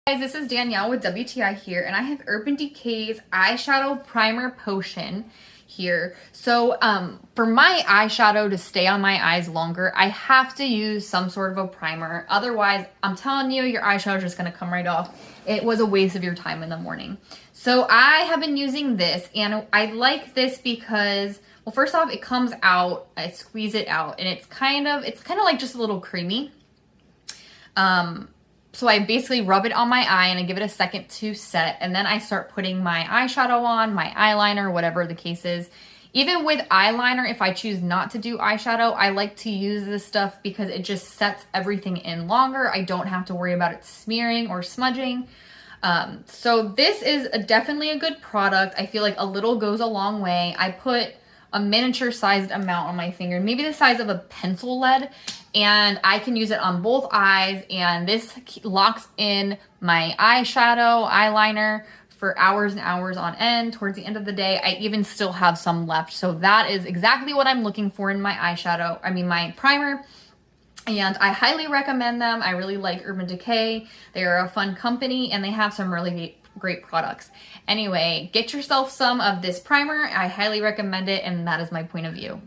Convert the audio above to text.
Guys, this is Danielle with WTI here, and I have Urban Decay's eyeshadow primer potion here. So for my eyeshadow to stay on my eyes longer, I have to use some sort of a primer. Otherwise, I'm telling you, your eyeshadow is just going to come right off. It was a waste of your time in the morning. So I have been using this, and I like this because, well, first off, it comes out, I squeeze it out, and it's kind of like just a little creamy. So I basically rub it on my eye and I give it a second to set, and then I start putting my eyeshadow on, my eyeliner, whatever the case is. Even with eyeliner, if I choose not to do eyeshadow, I like to use this stuff because it just sets everything in longer. I don't have to worry about it smearing or smudging. So this is definitely a good product. I feel like a little goes a long way. I put a miniature sized amount on my finger, maybe the size of a pencil lead, and I can use it on both eyes, and this locks in my eyeshadow, eyeliner for hours and hours on end. Towards the end of the day, I even still have some left. So that is exactly what I'm looking for in my eyeshadow, my primer. And I highly recommend them. I really like Urban Decay. They are a fun company and they have some really great products. Anyway, get yourself some of this primer. I highly recommend it, and that is my point of view.